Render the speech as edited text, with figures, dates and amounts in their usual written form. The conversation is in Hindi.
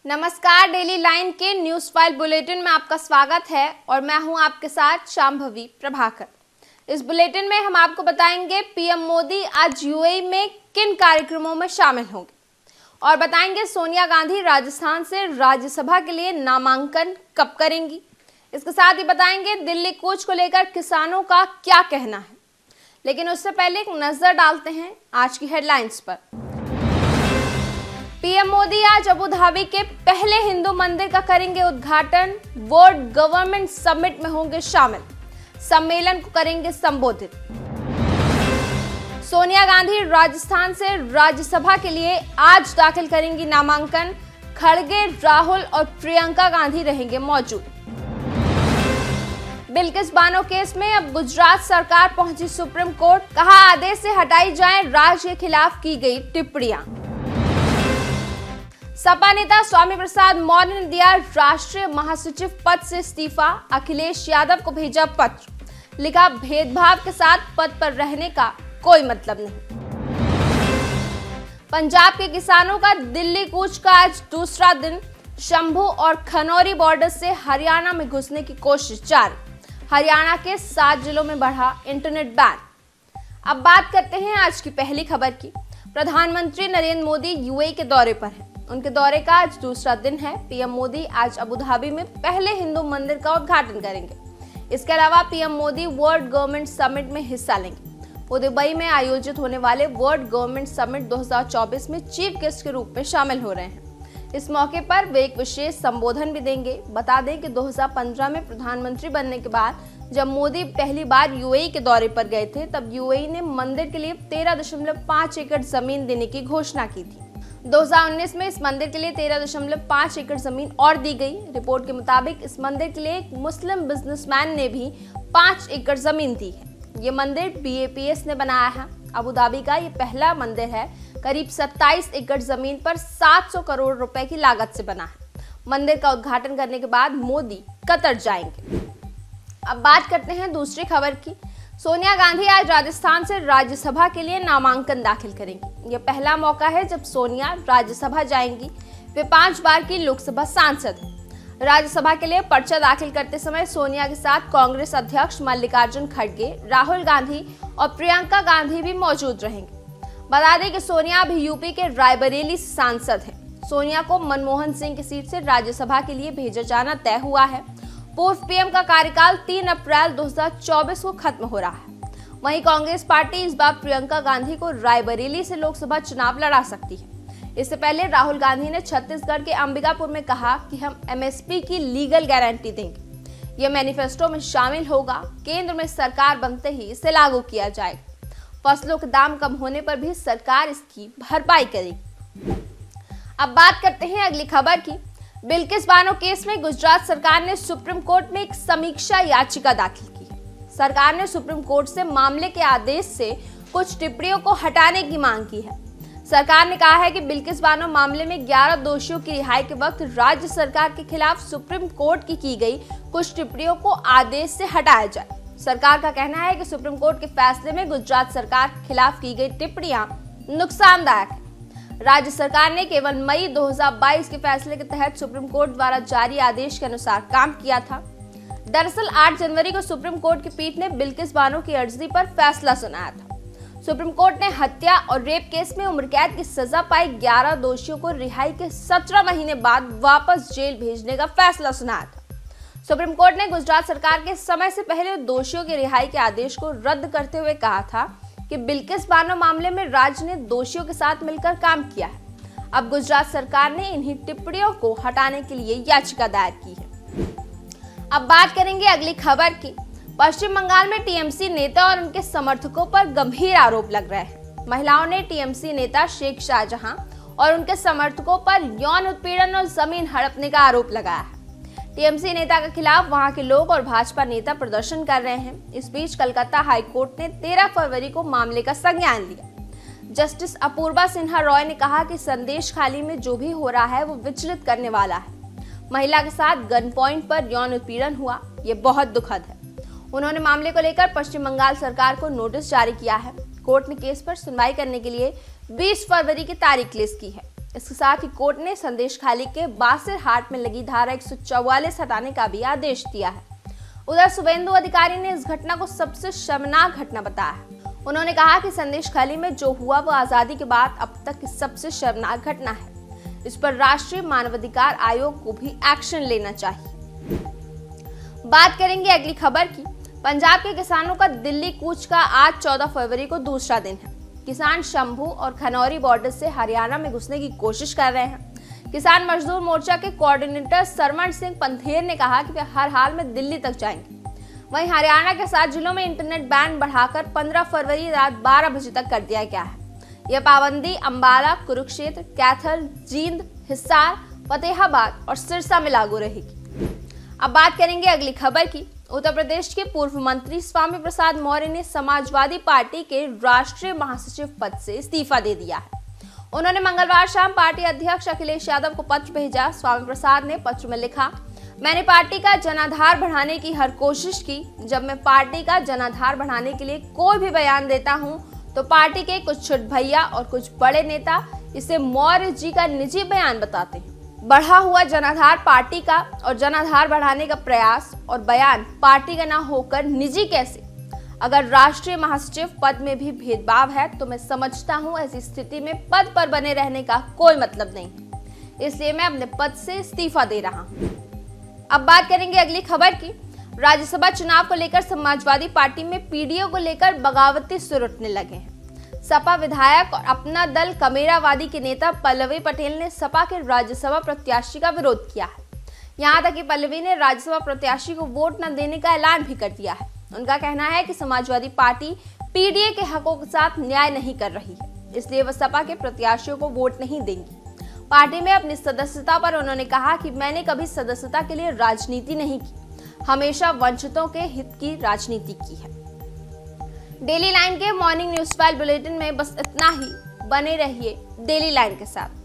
नमस्कार, डेली लाइन के न्यूज फाइल बुलेटिन में आपका स्वागत है और मैं हूं आपके साथ शांभवी प्रभाकर। इस बुलेटिन में हम आपको बताएंगे पीएम मोदी आज यूएई में किन कार्यक्रमों में शामिल होंगे और बताएंगे सोनिया गांधी राजस्थान से राज्यसभा के लिए नामांकन कब करेंगी। इसके साथ ही बताएंगे दिल्ली कूच को लेकर किसानों का क्या कहना है। लेकिन उससे पहले एक नजर डालते हैं आज की हेडलाइंस पर। पीएम मोदी आज अबू धाबी के पहले हिंदू मंदिर का करेंगे उद्घाटन। वर्ल्ड गवर्नमेंट समिट में होंगे शामिल, सम्मेलन को करेंगे संबोधित। सोनिया गांधी राजस्थान से राज्यसभा के लिए आज दाखिल करेंगी नामांकन। खड़गे, राहुल और प्रियंका गांधी रहेंगे मौजूद। बिल्किस बानो केस में अब गुजरात सरकार पहुंची सुप्रीम कोर्ट, कहा आदेश से हटाई जाए राज्य के खिलाफ की गई टिप्पणियां। सपा नेता स्वामी प्रसाद मौर्य ने दिया राष्ट्रीय महासचिव पद से इस्तीफा। अखिलेश यादव को भेजा पत्र, लिखा भेदभाव के साथ पद पर रहने का कोई मतलब नहीं। पंजाब के किसानों का दिल्ली कूच का आज दूसरा दिन। शंभू और खनौरी बॉर्डर से हरियाणा में घुसने की कोशिश जारी। हरियाणा के 7 जिलों में बढ़ा इंटरनेट बैन। अब बात करते हैं आज की पहली खबर की। प्रधानमंत्री नरेंद्र मोदी यूएई के दौरे पर हैं। उनके दौरे का आज दूसरा दिन है। पीएम मोदी आज अबू धाबी में पहले हिंदू मंदिर का उद्घाटन करेंगे। इसके अलावा PM Modi world government summit में हिस्सा लेंगे। वो दुबई में आयोजित होने वाले वर्ल्ड गवर्नमेंट समिट 2024 में चीफ गेस्ट के रूप में शामिल हो रहे हैं। इस मौके पर वे एक विशेष संबोधन भी देंगे। बता दें कि 2015 में प्रधानमंत्री बनने के बाद जब मोदी पहली बार यूएई के दौरे पर गए थे, तब यूएई ने मंदिर के लिए 13.5 एकड़ जमीन देने की घोषणा की थी। 2019 में इस मंदिर के लिए 13.5 एकड़ जमीन और दी गई। रिपोर्ट के मुताबिक इस मंदिर के लिए एक मुस्लिम बिजनेसमैन ने भी 5 एकड़ जमीन दी है। ये मंदिर BAPS ने बनाया है। अबू धाबी का ये पहला मंदिर है। करीब 27 एकड़ जमीन पर 700 करोड़ रुपए की लागत से बना है। मंदिर का उद्घाटन करने के बाद मोदी कतर जाएंगे। अब बात करते हैं दूसरी खबर की। सोनिया गांधी आज राजस्थान से राज्यसभा के लिए नामांकन दाखिल करेंगी। यह पहला मौका है जब सोनिया राज्यसभा जाएंगी। वे 5 बार की लोकसभा सांसद हैं। राज्यसभा के लिए पर्चा दाखिल करते समय सोनिया के साथ कांग्रेस अध्यक्ष मल्लिकार्जुन खड़गे, राहुल गांधी और प्रियंका गांधी भी मौजूद रहेंगे। बता दें कि सोनिया अभी यूपी के रायबरेली से सांसद हैं। सोनिया को मनमोहन सिंह की सीट से राज्यसभा के लिए भेजा जाना तय हुआ है। पूर्व पीएम का कार्यकाल 3 अप्रैल 2024 को खत्म हो रहा है। वहीं कांग्रेस पार्टी इस बार प्रियंका गांधी को रायबरेली से लोकसभा चुनाव लड़ा सकती है। इससे पहले राहुल गांधी ने छत्तीसगढ़ के अंबिकापुर में कहा कि हम MSP की लीगल गारंटी देंगे। यह मैनिफेस्टो में शामिल होगा। केंद्र में सरकार बनते ही इसे लागू किया जाएगा। फसलों के दाम कम होने पर भी सरकार इसकी भरपाई करेगी। अब बात करते हैं अगली खबर की। बिल्किस बानो केस में गुजरात सरकार ने सुप्रीम कोर्ट में एक समीक्षा याचिका दाखिल की है। सरकार ने सुप्रीम कोर्ट से मामले के आदेश से कुछ टिप्पणियों को हटाने की मांग की है। सरकार ने कहा है कि बिल्किस बानो मामले में 11 दोषियों की रिहाई के वक्त राज्य सरकार के खिलाफ सुप्रीम कोर्ट की गई कुछ टिप्पणियों को आदेश से हटाया जाए। सरकार का कहना है कि सुप्रीम कोर्ट के फैसले में गुजरात सरकार के खिलाफ की गई टिप्पणियां नुकसानदायक है। राज्य सरकार ने केवल मई 2022 के फैसले के तहत सुप्रीम कोर्ट द्वारा जारी आदेश के अनुसार काम किया था। दरअसल 8 जनवरी को सुप्रीम कोर्ट की पीठ ने बिल्किस बानो की अर्जी पर फैसला सुनाया था। सुप्रीम कोर्ट ने हत्या और रेप केस में उम्र कैद की सजा पाई 11 दोषियों को रिहाई के 17 महीने बाद वापस जेल भेजने का फैसला सुनाया था। सुप्रीम कोर्ट ने गुजरात सरकार के समय से पहले दोषियों की रिहाई के आदेश को रद्द करते हुए कहा था कि बिल्किस बानो मामले में राज्य ने दोषियों के साथ मिलकर काम किया है। अब गुजरात सरकार ने इन्हीं टिप्पणियों को हटाने के लिए याचिका दायर की है। अब बात करेंगे अगली खबर की। पश्चिम बंगाल में टीएमसी नेता और उनके समर्थकों पर गंभीर आरोप लग रहे हैं। महिलाओं ने टीएमसी नेता शेख शाहजहां और उनके समर्थकों पर यौन उत्पीड़न और जमीन हड़पने का आरोप लगाया है। टीएमसी नेता के खिलाफ वहां के लोग और भाजपा नेता प्रदर्शन कर रहे हैं। इस बीच कलकत्ता हाईकोर्ट ने 13 फरवरी को मामले का संज्ञान लिया। जस्टिस अपूर्वा सिन्हा रॉय ने कहा कि संदेश खाली में जो भी हो रहा है वो विचलित करने वाला है। महिला के साथ गन पॉइंट पर यौन उत्पीड़न हुआ, ये बहुत दुखद है। उन्होंने मामले को लेकर पश्चिम बंगाल सरकार को नोटिस जारी किया है। कोर्ट ने केस पर सुनवाई करने के लिए 20 फरवरी की तारीख लिस्ट की है। इसके साथ ही कोर्ट ने संदेशखाली के बासिर हाट में लगी धारा 144 हटाने का भी आदेश दिया है। उधर शुभेंदु अधिकारी ने इस घटना को सबसे शर्मनाक घटना बताया है। उन्होंने कहा कि संदेशखाली में जो हुआ वो आजादी के बाद अब तक की सबसे शर्मनाक घटना है। इस पर राष्ट्रीय मानवाधिकार आयोग को भी एक्शन लेना चाहिए। बात करेंगे अगली खबर की। पंजाब के किसानों का दिल्ली कूच का आज 14 फरवरी को दूसरा दिन है। किसान शंभू और खनौरी बॉर्डर से हरियाणा में घुसने की कोशिश कर रहे हैं। किसान मजदूर मोर्चा के कोऑर्डिनेटर सरमन सिंह पंथेर ने कहा कि वे हर हाल में दिल्ली तक जाएंगे। वहीं हरियाणा के 7 जिलों में इंटरनेट बैन बढ़ाकर 15 फरवरी रात 12 बजे तक कर दिया गया है। यह पाबंदी अंबाला, कुरुक्षेत्र, कैथल, जींद, हिसार, फतेहाबाद और सिरसा में लागू रहेगी। अब बात करेंगे अगली खबर की। उत्तर प्रदेश के पूर्व मंत्री स्वामी प्रसाद मौर्य ने समाजवादी पार्टी के राष्ट्रीय महासचिव पद से इस्तीफा दे दिया है। उन्होंने मंगलवार शाम पार्टी अध्यक्ष अखिलेश यादव को पत्र भेजा। स्वामी प्रसाद ने पत्र में लिखा, मैंने पार्टी का जनाधार बढ़ाने की हर कोशिश की। जब मैं पार्टी का जनाधार बढ़ाने के लिए कोई भी बयान देता हूं तो पार्टी के कुछ छोटे भैया और कुछ बड़े नेता इसे मौर्य जी का निजी बयान बताते हैं। बढ़ा हुआ जनाधार पार्टी का और जनाधार बढ़ाने का प्रयास और बयान पार्टी का ना होकर निजी कैसे? अगर राष्ट्रीय महासचिव पद में भी भेदभाव है तो मैं समझता हूं ऐसी स्थिति में पद पर बने रहने का कोई मतलब नहीं है, इसलिए मैं अपने पद से इस्तीफा दे रहा हूं। अब बात करेंगे अगली खबर की। राज्यसभा चुनाव को लेकर समाजवादी पार्टी में पीडीओ को लेकर बगावती सुर उठने लगे हैं। सपा विधायक और अपना दल कमेरावादी के नेता पल्लवी पटेल ने सपा के राज्यसभा प्रत्याशी का विरोध किया है। यहां तक कि पल्लवी ने राज्यसभा प्रत्याशी को वोट न देने का ऐलान भी कर दिया है। उनका कहना है कि समाजवादी पार्टी पीडीए के हकों के साथ न्याय नहीं कर रही है, इसलिए वह सपा के प्रत्याशियों को वोट नहीं देंगी। पार्टी में अपनी सदस्यता पर उन्होंने कहा कि मैंने कभी सदस्यता के लिए राजनीति नहीं की, हमेशा वंचितों के हित की राजनीति की है। डेली लाइन के मॉर्निंग न्यूज फाइल बुलेटिन में बस इतना ही। बने रहिए डेली लाइन के साथ।